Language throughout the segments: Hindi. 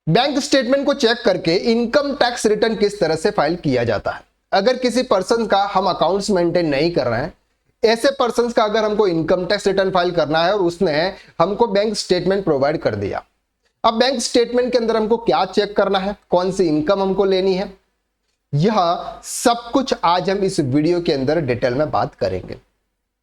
बैंक स्टेटमेंट को चेक करके इनकम टैक्स रिटर्न किस तरह से फाइल किया जाता है। अगर किसी पर्सन का हम अकाउंट्स मेंटेन नहीं कर रहे हैं, ऐसे पर्सन का अगर हमको इनकम टैक्स रिटर्न फाइल करना है और उसने हमको बैंक स्टेटमेंट प्रोवाइड कर दिया, अब बैंक स्टेटमेंट के अंदर हमको क्या चेक करना है, कौन सी इनकम हमको लेनी है, यह सब कुछ आज हम इस वीडियो के अंदर डिटेल में बात करेंगे।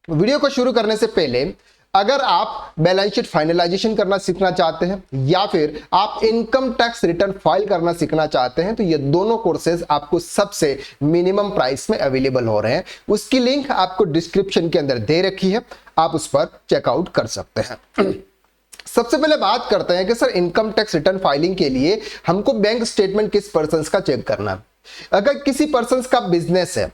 वीडियो को शुरू करने से पहले अगर आप बैलेंस शीट फाइनलाइजेशन करना सीखना चाहते हैं या फिर आप इनकम टैक्स रिटर्न फाइल करना सीखना चाहते हैं, तो ये दोनों कोर्सेज आपको सबसे मिनिमम प्राइस में अवेलेबल हो रहे हैं। उसकी लिंक आपको डिस्क्रिप्शन के अंदर दे रखी है, आप उस पर चेकआउट कर सकते हैं। सबसे पहले बात करते हैं कि sir income tax return filing के लिए हमको बैंक स्टेटमेंट किस पर्सन का चेक करना है। अगर किसी पर्सन का बिजनेस है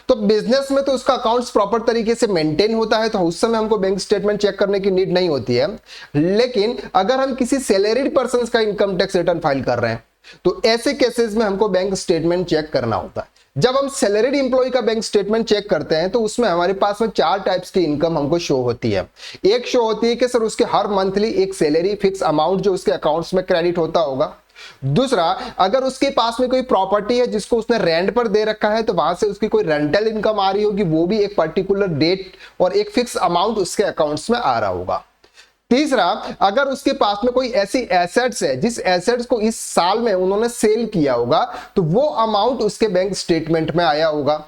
तो बिजनेस में तो उसका अकाउंट्स प्रॉपर तरीके से मेंटेन होता है, तो उस समय हमको बैंक स्टेटमेंट चेक करने की नीड नहीं होती है। लेकिन अगर हम किसी सैलरीड पर्सन का इनकम टैक्स रिटर्न फाइल कर रहे हैं तो ऐसे केसेस में हमको बैंक स्टेटमेंट चेक करना होता है। जब हम सैलरीड इंप्लॉय का बैंक स्टेटमेंट चेक करते हैं तो उसमें हमारे पास में 4 टाइप्स की इनकम हमको शो होती है। एक शो होती है कि सर उसके हर मंथली एक सैलरी फिक्स अमाउंट जो उसके अकाउंट्स में क्रेडिट होता होगा। दूसरा, अगर उसके पास में कोई प्रॉपर्टी है जिसको उसने रेंट पर दे रखा है तो वहां से उसकी कोई रेंटल इनकम आ रही होगी, वो भी एक पर्टिकुलर डेट और एक फिक्स अमाउंट उसके अकाउंट्स में आ रहा होगा। तीसरा, अगर उसके पास में कोई ऐसी एसेट्स है जिस एसेट्स को इस साल में उन्होंने सेल किया होगा तो वो अमाउंट उसके बैंक स्टेटमेंट में आया होगा।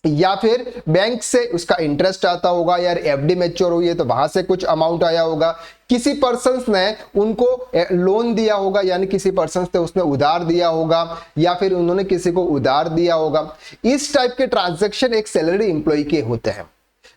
या फिर बैंक से उसका इंटरेस्ट आता होगा, यार एफडी मैच्योर हुई है तो वहां से कुछ अमाउंट आया होगा। किसी पर्सन ने उनको लोन दिया होगा, यानी किसी पर्सन से उसने उधार दिया होगा या फिर उन्होंने किसी को उधार दिया होगा। इस टाइप के ट्रांजैक्शन एक सैलरी इंप्लॉय के होते हैं।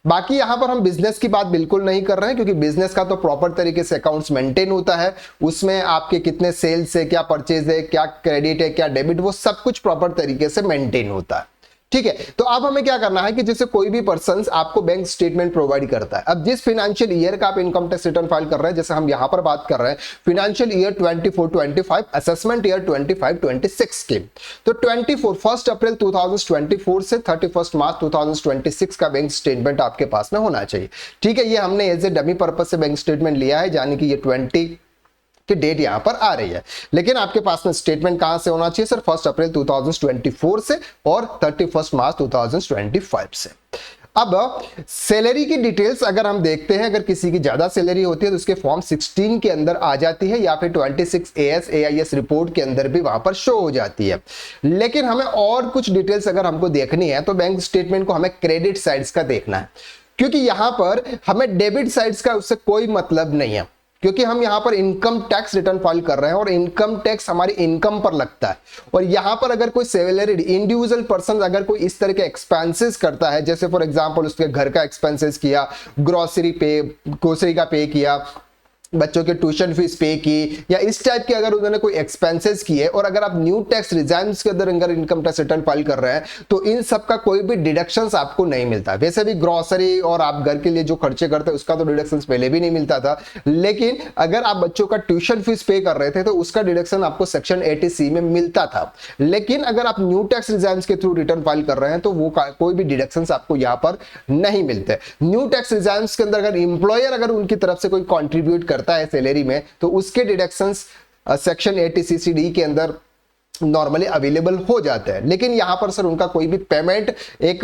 बाकी यहां पर हम बिजनेस की बात बिल्कुल नहीं कर रहे हैं, क्योंकि बिजनेस का तो प्रॉपर तरीके से अकाउंट्स मेंटेन होता है। उसमें आपके कितने सेल्स है, क्या परचेज है, क्या क्रेडिट है, क्या डेबिट, वो सब कुछ प्रॉपर तरीके से मेंटेन होता है। ठीक है, तो अब हमें क्या करना है कि जैसे कोई भी पर्सन आपको बैंक स्टेटमेंट प्रोवाइड करता है, अब जिस फाइनेंशियल ईयर का आप इनकम टैक्स रिटर्न फाइल कर रहे हैं, जैसे हम यहां पर बात कर रहे हैं फाइनेंशियल ईयर 24-25, असेसमेंट ईयर 25-26 की, तो 1 अप्रैल 2024 से 31 मार्च 2026 का बैंक स्टेटमेंट आपके पास में होना चाहिए। ठीक है, ये हमने एज ए डमी पर्पज से बैंक स्टेटमेंट लिया है, यानी कि ये 20 की डेट यहां पर आ रही है। लेकिन आपके पास में स्टेटमेंट कहां से होना चाहिए सर? 1 अप्रैल 2024 से और 31 मार्च 2025 से। अब सैलरी की डिटेल्स अगर हम देखते हैं, अगर किसी की ज्यादा सैलरी होती है तो उसके फॉर्म 16 के अंदर आ जाती है, या फिर 26 AS AIS रिपोर्ट के अंदर भी वहां पर शो हो जाती है। लेकिन हमें और कुछ डिटेल्स अगर हमको देखनी है तो बैंक स्टेटमेंट को हमें क्रेडिट साइड्स का देखना है, क्योंकि यहां पर हमें डेबिट साइड्स का उससे कोई मतलब नहीं है, क्योंकि हम यहां पर इनकम टैक्स रिटर्न फाइल कर रहे हैं और इनकम टैक्स हमारी इनकम पर लगता है। और यहां पर अगर कोई सैलरीड इंडिविजुअल पर्सन अगर कोई इस तरह के एक्सपेंसेस करता है, जैसे फॉर एग्जांपल उसके घर का एक्सपेंसेस किया, ग्रोसरी का पे किया, बच्चों के ट्यूशन फीस पे की, या इस टाइप के अगर उन्होंने कोई एक्सपेंसेस किए, और अगर आप न्यू टैक्स रिजाइम्स के अंदर अगर इनकम टैक्स रिटर्न फाइल कर रहे हैं तो इन सब का कोई भी डिडक्शंस आपको नहीं मिलता। वैसे भी ग्रोसरी और आप घर के लिए जो खर्चे करते हैं उसका तो डिडक्शंस पहले भी नहीं मिलता था, लेकिन अगर आप बच्चों का ट्यूशन फीस पे कर रहे थे तो उसका डिडक्शन आपको सेक्शन 80C में मिलता था। लेकिन अगर आप न्यू टैक्स रिजाइम्स के थ्रू रिटर्न फाइल कर रहे हैं तो वो कोई भी डिडक्शंस आपको यहाँ पर नहीं मिलते। न्यू टैक्स रिजाइम्स के अंदर अगर इंप्लॉयर अगर उनकी तरफ से कोई कॉन्ट्रीब्यूट करता है सैलरी में तो उसके डिडक्शंस सेक्शन 80CCD के अंदर नॉर्मली अवेलेबल हो जाते हैं। लेकिन यहां पर सर उनका कोई भी पेमेंट एक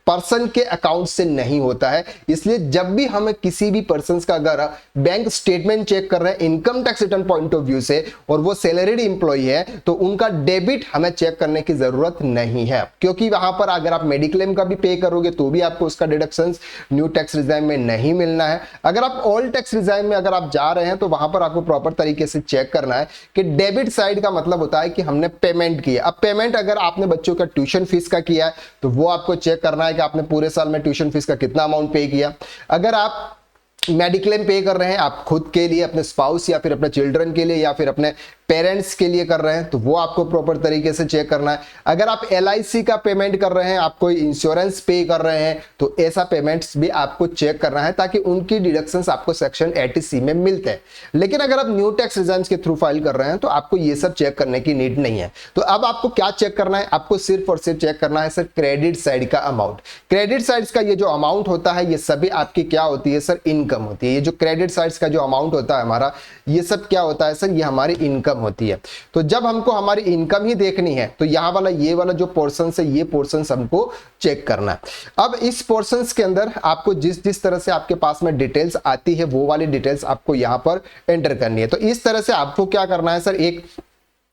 पर्सन के अकाउंट से नहीं होता है। इसलिए जब भी हमें किसी भी पर्सन का अगर बैंक स्टेटमेंट चेक कर रहे हैं income tax return point of view से और वो सैलरीड इंप्लॉय है तो उनका डेबिट हमें चेक करने की जरूरत नहीं है, क्योंकि वहां पर अगर आप मेडिक्लेम का भी पे करोगे तो भी आपको उसका डिडक्शन न्यू टैक्स रिजाइम में नहीं मिलना है। अगर आप ओल्ड टैक्स रिजाइम में अगर आप जा रहे हैं तो वहां पर आपको प्रॉपर तरीके से चेक करना है कि डेबिट साइड का मतलब होता है कि हमने पेमेंट किया। अब पेमेंट अगर आपने बच्चों का ट्यूशन फीस का किया है तो वो आपको चेक करना है कि आपने पूरे साल में ट्यूशन फीस का कितना अमाउंट पे किया। अगर आप मेडिक्लेम पे कर रहे हैं आप खुद के लिए, अपने स्पाउस या फिर अपने चिल्ड्रन के लिए या फिर अपने पेरेंट्स के लिए कर रहे हैं तो वो आपको प्रॉपर तरीके से चेक करना है। अगर आप LIC का पेमेंट कर रहे हैं, आप कोई इंश्योरेंस पे कर रहे हैं तो ऐसा पेमेंट्स भी आपको चेक करना है ताकि उनकी डिडक्शंस आपको सेक्शन 80C में मिलते हैं। लेकिन अगर आप न्यू टैक्स रिटर्न्स के थ्रू फाइल कर रहे हैं तो आपको ये सब चेक करने की नीड नहीं है। तो अब आपको क्या चेक करना है? आपको सिर्फ और सिर्फ चेक करना है सर क्रेडिट साइड का अमाउंट। क्रेडिट साइड का ये जो अमाउंट होता है ये सभी आपकी क्या होती है सर? इनकम इनकम होती है। ये जो क्रेडिट साइड्स का जो अमाउंट होता है हमारा, ये सब क्या होता है सर, ये हमारी इनकम होती है। तो जब हमको हमारी इनकम ही देखनी है तो यहाँ वाला ये वाला जो पोर्शन है, ये पोर्शन हमको चेक करना है। अब इस पोर्शन के अंदर आपको जिस जिस तरह से आपके पास में डिटेल्स आती है वो वाली डिटेल्स आपको यहाँ पर एंटर करनी है। तो इस तरह से आपको क्या करना है सर, एक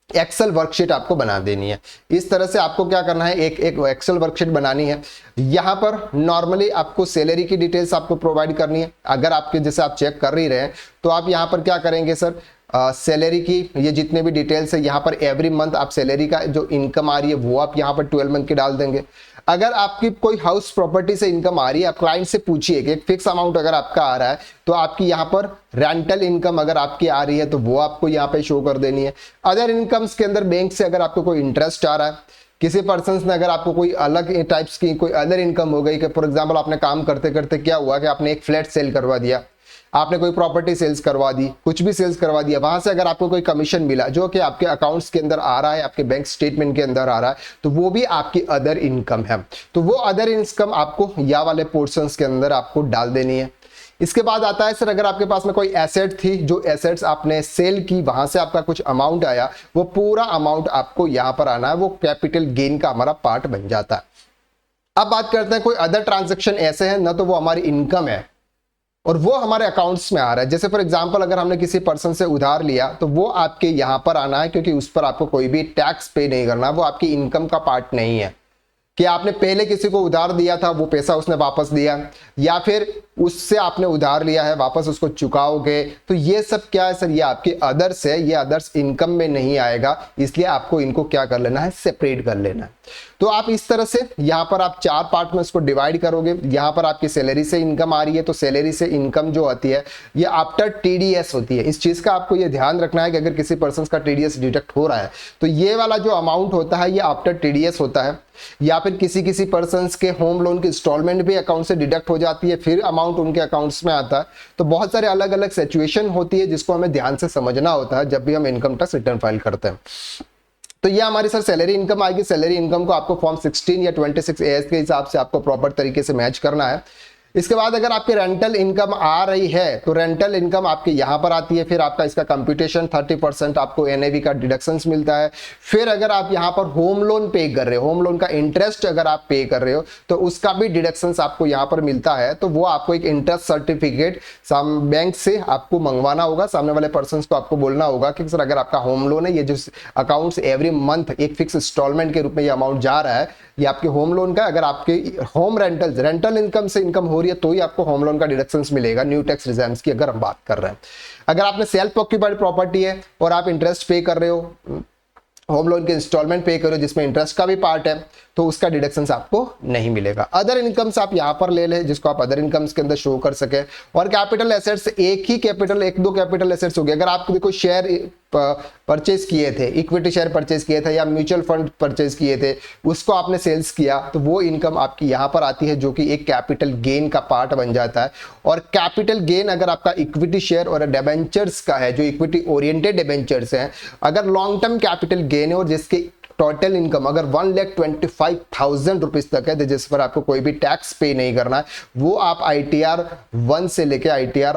एक्सेल वर्कशीट आपको बना देनी है। इस तरह से आपको क्या करना है, एक एक्सेल वर्कशीट बनानी है। यहां पर नॉर्मली आपको सैलरी की डिटेल्स आपको प्रोवाइड करनी है। अगर आपके जैसे आप चेक कर ही रहे हैं तो आप यहां पर क्या करेंगे सर, सैलरी की ये जितने भी डिटेल्स है यहाँ पर एवरी मंथ आप सैलरी का जो इनकम आ रही है वो आप यहाँ पर 12 मंथ की डाल देंगे। अगर आपकी कोई हाउस प्रॉपर्टी से इनकम आ रही है, आप क्लाइंट से पूछिए कि एक फिक्स अमाउंट अगर आपका आ रहा है तो आपकी यहाँ पर रेंटल इनकम अगर आपकी आ रही है तो वो आपको यहाँ पे शो कर देनी है। अदर इनकम्स के अंदर बैंक से अगर आपको कोई इंटरेस्ट आ रहा है, किसी पर्सन ने अगर आपको कोई अलग टाइप्स की कोई अदर इनकम हो गई कि फॉर एग्जाम्पल आपने काम करते करते क्या हुआ कि आपने एक फ्लैट सेल करवा दिया, आपने कोई प्रॉपर्टी सेल्स करवा दी, कुछ भी सेल्स करवा दिया, वहां से अगर आपको कोई कमीशन मिला जो कि आपके अकाउंट्स के अंदर आ रहा है, आपके बैंक स्टेटमेंट के अंदर आ रहा है, तो वो भी आपकी अदर इनकम है। तो वो अदर इनकम आपको या वाले पोर्शंस के अंदर आपको डाल देनी है। इसके बाद आता है सर, अगर आपके पास में कोई एसेट थी, जो एसेट्स आपने सेल की, वहां से आपका कुछ अमाउंट आया, वो पूरा अमाउंट आपको यहां पर आना है, वो कैपिटल गेन का हमारा पार्ट बन जाता है। अब बात करते हैं कोई अदर ट्रांजेक्शन ऐसे हैं ना, तो वो हमारी इनकम है और वो हमारे अकाउंट्स में आ रहा है। जैसे फॉर एग्जांपल अगर हमने किसी पर्सन से उधार लिया तो वो आपके यहां पर आना है, क्योंकि उस पर आपको कोई भी टैक्स पे नहीं करना, वो आपकी इनकम का पार्ट नहीं है। कि आपने पहले किसी को उधार दिया था, वो पैसा उसने वापस दिया, या फिर उससे आपने उधार लिया है वापस उसको चुकाओगे, तो ये सब क्या है सर, ये आपके अदर्स है, ये अदर्स इनकम में नहीं आएगा। इसलिए आपको इनको क्या कर लेना है, सेपरेट कर लेना है। तो आप इस तरह से यहां पर आप 4 पार्ट में इसको डिवाइड करोगे। यहां पर आपकी सैलरी से इनकम आ रही है, तो सैलरी से इनकम जो आती है ये आफ्टर टीडीएस होती है। इस चीज का आपको ये ध्यान रखना है कि अगर किसी पर्सन का टीडीएस डिडक्ट हो रहा है तो ये वाला जो अमाउंट होता है ये आफ्टर टीडीएस होता है। या फिर किसी पर्सन्स के होम लोन की इंस्टॉलमेंट भी अकाउंट से डिडक्ट हो जाती है, फिर अमाउंट उनके अकाउंट्स में आता है। तो बहुत सारे अलग अलग सिचुएशन होती है जिसको हमें ध्यान से समझना होता है जब भी हम इनकम टैक्स रिटर्न फाइल करते हैं। तो ये हमारी सर सैलरी इनकम आएगी। सैलरी इनकम को आपको फॉर्म 16 या 26 एएस के हिसाब से आपको प्रॉपर तरीके से मैच करना है। इसके बाद अगर आपकी रेंटल इनकम आ रही है तो रेंटल इनकम आपके यहां पर आती है, फिर आपका इसका कंप्यूटेशन 30% आपको एनएवी का डिडक्शंस मिलता है। फिर अगर आप यहां पर होम लोन पे कर रहे हो, होम लोन का इंटरेस्ट अगर आप पे कर रहे हो तो उसका भी डिडक्शंस आपको यहां पर मिलता है। तो वो आपको एक इंटरेस्ट सर्टिफिकेट बैंक से आपको मंगवाना होगा, सामने वाले पर्सन को आपको बोलना होगा कि सर अगर आपका होम लोन है, ये जो अकाउंट्स एवरी मंथ एक फिक्स इंस्टॉलमेंट के रूप में ये अमाउंट जा रहा है, ये आपके होम लोन का, अगर आपके होम रेंटल इनकम से इनकम हो रही है तो ही आपको होम लोन का डिडक्शंस मिलेगा न्यू टैक्स रिजर्व्स की अगर हम बात कर रहे हैं। अगर आपने सेल्फ ऑक्यूपाइड प्रॉपर्टी है और आप इंटरेस्ट पे कर रहे हो, होम लोन के इंस्टॉलमेंट पे करो जिसमें इंटरेस्ट का भी पार्ट है, तो उसका डिडक्शंस आपको नहीं मिलेगा। अदर इनकम्स आप यहां पर ले लें जिसको आप अदर इनकम्स के अंदर शो कर सके। और कैपिटल एसेट्स, एक दो कैपिटल एसेट्स हो गए। अगर आपको कोई शेयर परचेज किए थे, इक्विटी शेयर परचेज किए थे या म्यूचुअल फंड परचेज किए थे, उसको आपने सेल्स किया तो वो इनकम आपकी यहां पर आती है जो कि एक कैपिटल गेन का पार्ट बन जाता है। और कैपिटल गेन अगर आपका इक्विटी शेयर और डिबेंचर्स का है, जो इक्विटी ओरिएंटेड डिबेंचर्स हैं, अगर लॉन्ग टर्म कैपिटल गेन है और जिसके टोटल इनकम अगर 1,25,000 रुपीज तक है, जिस पर आपको कोई भी टैक्स पे नहीं करना है, वो आप ITR 1 से लेके ITR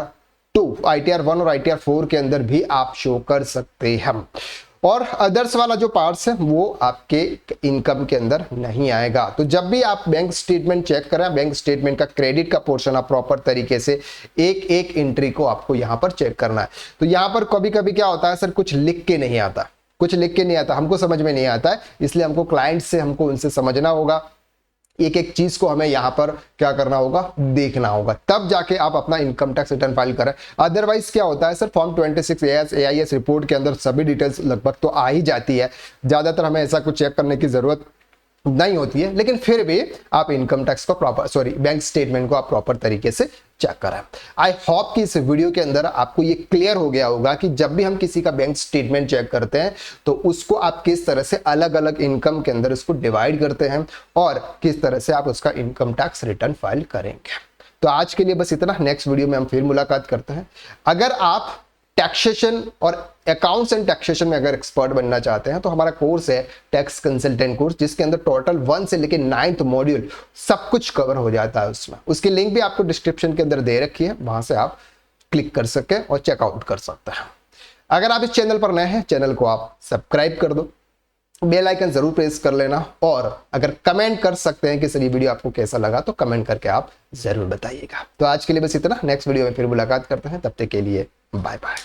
2, ITR 1 और ITR 4 के अंदर भी आप शो कर सकते हैं। और अदर्स वाला जो पार्ट्स है वो आपके इनकम के अंदर नहीं आएगा। तो जब भी आप बैंक स्टेटमेंट चेक करें, बैंक स्टेटमेंट का क्रेडिट का पोर्शन आप प्रॉपर तरीके से एक एक एंट्री को आपको यहां पर चेक करना है। तो यहां पर कभी कभी क्या होता है सर, कुछ लिख के नहीं आता, हमको समझ में नहीं आता है, इसलिए हमको क्लाइंट से हमको उनसे समझना होगा, एक एक चीज को हमें यहां पर क्या करना होगा, देखना होगा, तब जाके आप अपना इनकम टैक्स रिटर्न फाइल करें। अदरवाइज क्या होता है सर, फॉर्म 26 AIS रिपोर्ट के अंदर सभी डिटेल्स लगभग तो आ ही जाती है, ज्यादातर हमें ऐसा कुछ चेक करने की जरूरत नहीं होती है, लेकिन फिर भी आप इनकम टैक्स को बैंक स्टेटमेंट को आप प्रॉपर तरीके से चेक करें। आई होप कि इस वीडियो के अंदर आपको ये क्लियर हो गया होगा कि जब भी हम किसी का बैंक स्टेटमेंट चेक करते हैं तो उसको आप किस तरह से अलग अलग इनकम के अंदर उसको डिवाइड करते हैं और किस तरह से आप उसका इनकम टैक्स रिटर्न फाइल करेंगे। तो आज के लिए बस इतना, नेक्स्ट वीडियो में हम फिर मुलाकात करते हैं। अगर आप टैक्सेशन और अकाउंट्स एंड टैक्सेशन में अगर एक्सपर्ट बनना चाहते हैं तो हमारा कोर्स है टैक्स कंसल्टेंट कोर्स, जिसके अंदर टोटल 1 से लेकर 9th मॉड्यूल सब कुछ कवर हो जाता है उसमें। उसकी लिंक भी आपको डिस्क्रिप्शन के अंदर दे रखी है, वहां से आप क्लिक कर सके और चेकआउट कर सकते हैं। अगर आप इस चैनल पर नए हैं, चैनल को आप सब्सक्राइब कर दो, बेल आइकन जरूर प्रेस कर लेना, और अगर कमेंट कर सकते हैं कि सर ये वीडियो आपको कैसा लगा तो कमेंट करके आप जरूर बताइएगा। तो आज के लिए बस इतना, नेक्स्ट वीडियो में फिर मुलाकात करते हैं, तब तक के लिए बाय बाय।